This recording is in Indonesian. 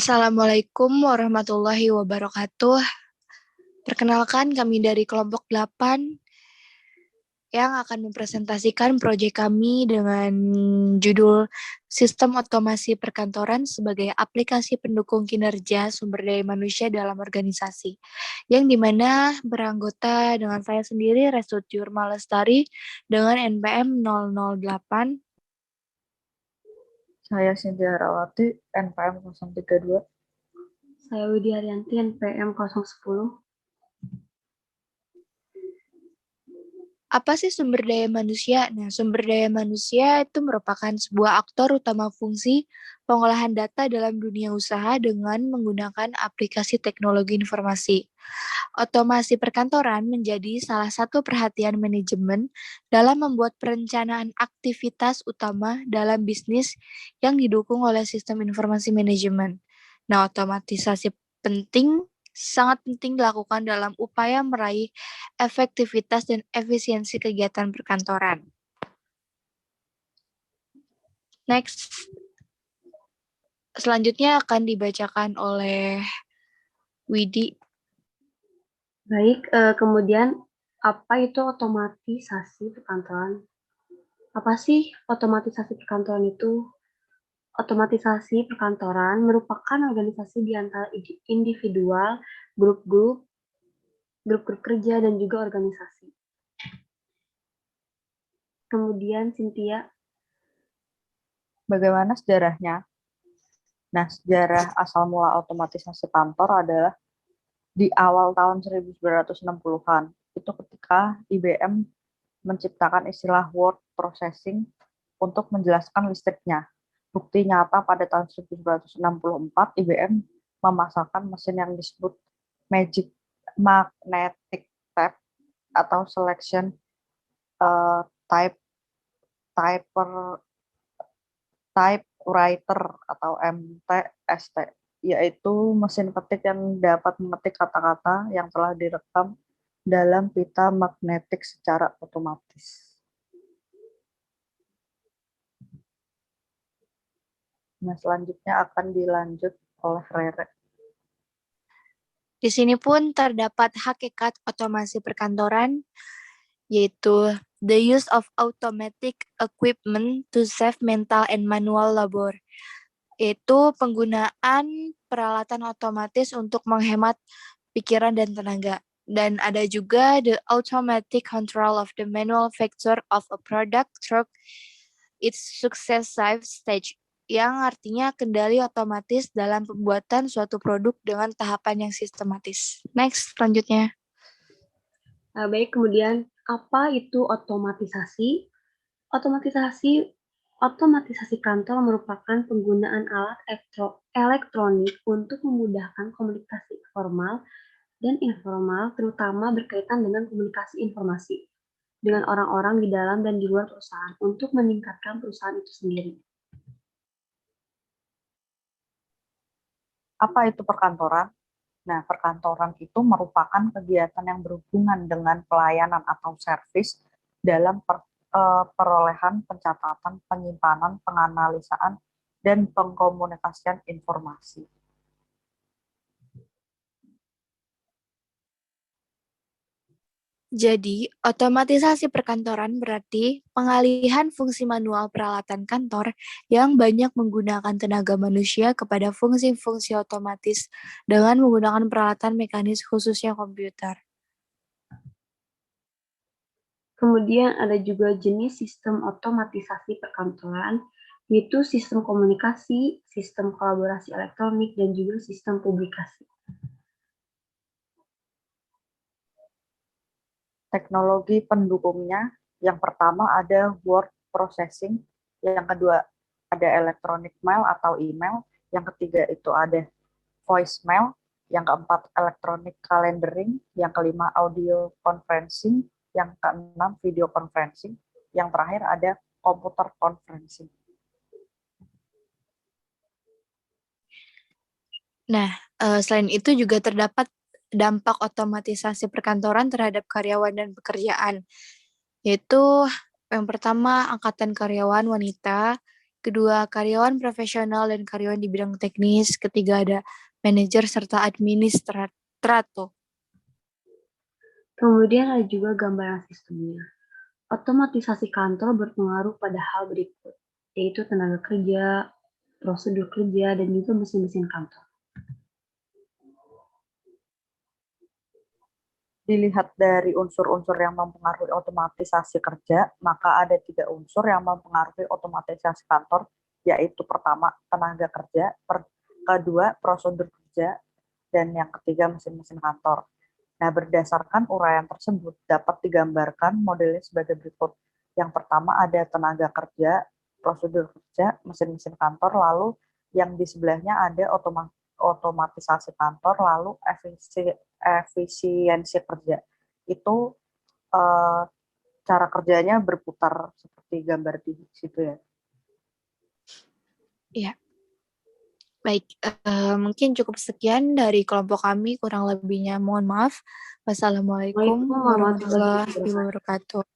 Assalamualaikum warahmatullahi wabarakatuh. Perkenalkan kami dari kelompok 8 yang akan mempresentasikan proyek kami dengan judul Sistem Otomasi Perkantoran sebagai aplikasi pendukung kinerja sumber daya manusia dalam organisasi. Yang dimana beranggota dengan saya sendiri, Restuti Urma Lestari, dengan NPM 008. Saya Cynthia Rawati, NPM 032. Saya Widya Arianti, NPM 010. Apa sih sumber daya manusia? Nah, sumber daya manusia itu merupakan sebuah aktor utama fungsi pengolahan data dalam dunia usaha dengan menggunakan aplikasi teknologi informasi. Otomasi perkantoran menjadi salah satu perhatian manajemen dalam membuat perencanaan aktivitas utama dalam bisnis yang didukung oleh sistem informasi manajemen. Nah, otomatisasi sangat penting dilakukan dalam upaya meraih efektivitas dan efisiensi kegiatan perkantoran. Next, selanjutnya akan dibacakan oleh Widi. Baik, kemudian apa itu otomatisasi perkantoran? Apa sih otomatisasi perkantoran itu? Otomatisasi perkantoran merupakan organisasi di antara individual, grup-grup kerja, dan juga organisasi. Kemudian, Cynthia. Bagaimana sejarahnya? Nah, sejarah asal mula otomatisasi kantor adalah di awal tahun 1960-an. Itu ketika IBM menciptakan istilah word processing untuk menjelaskan listriknya. Bukti nyata pada tahun 1964, IBM memasarkan mesin yang disebut magnetic tape atau selection typewriter atau MTST, yaitu mesin ketik yang dapat mengetik kata-kata yang telah direkam dalam pita magnetik secara otomatis. Nah, selanjutnya akan dilanjut oleh Rere. Di sini pun terdapat hakikat otomasi perkantoran, yaitu the use of automatic equipment to save mental and manual labor. Yaitu penggunaan peralatan otomatis untuk menghemat pikiran dan tenaga. Dan ada juga the automatic control of the manufacture of a product through its successive stage, yang artinya kendali otomatis dalam pembuatan suatu produk dengan tahapan yang sistematis. Next, selanjutnya. Baik, kemudian apa itu otomatisasi? Otomatisasi kantor merupakan penggunaan alat elektronik untuk memudahkan komunikasi formal dan informal, terutama berkaitan dengan komunikasi informasi dengan orang-orang di dalam dan di luar perusahaan untuk meningkatkan perusahaan itu sendiri. Apa itu perkantoran? Nah, perkantoran itu merupakan kegiatan yang berhubungan dengan pelayanan atau servis dalam perolehan, pencatatan, penyimpanan, penganalisaan, dan pengkomunikasian informasi. Jadi, otomatisasi perkantoran berarti pengalihan fungsi manual peralatan kantor yang banyak menggunakan tenaga manusia kepada fungsi-fungsi otomatis dengan menggunakan peralatan mekanis khususnya komputer. Kemudian ada juga jenis sistem otomatisasi perkantoran, yaitu sistem komunikasi, sistem kolaborasi elektronik, dan juga sistem publikasi. Teknologi pendukungnya, yang pertama ada word processing, yang kedua ada electronic mail atau email, yang ketiga itu ada voicemail, yang keempat electronic calendaring, yang kelima audio conferencing, yang keenam video conferencing, yang terakhir ada computer conferencing. Nah, selain itu juga terdapat dampak otomatisasi perkantoran terhadap karyawan dan pekerjaan, yaitu yang pertama angkatan karyawan wanita, Kedua, karyawan profesional dan karyawan di bidang teknis. Ketiga, ada manajer serta administrator. Kemudian ada juga gambaran sistemnya. Otomatisasi kantor berpengaruh pada hal berikut, yaitu tenaga kerja, prosedur kerja, dan juga mesin-mesin kantor. Dilihat dari unsur-unsur yang mempengaruhi otomatisasi kerja, maka ada 3 unsur yang mempengaruhi otomatisasi kantor, yaitu pertama, tenaga kerja, kedua, prosedur kerja, dan yang ketiga, mesin-mesin kantor. Nah, berdasarkan uraian tersebut, dapat digambarkan modelnya sebagai berikut. Yang pertama ada tenaga kerja, prosedur kerja, mesin-mesin kantor, lalu yang di sebelahnya ada otomatisasi kantor, lalu efisiensi kerja. Itu cara kerjanya berputar seperti gambar di situ ya. Iya. Baik, mungkin cukup sekian dari kelompok kami. Kurang lebihnya mohon maaf. Wassalamualaikum warahmatullahi wabarakatuh.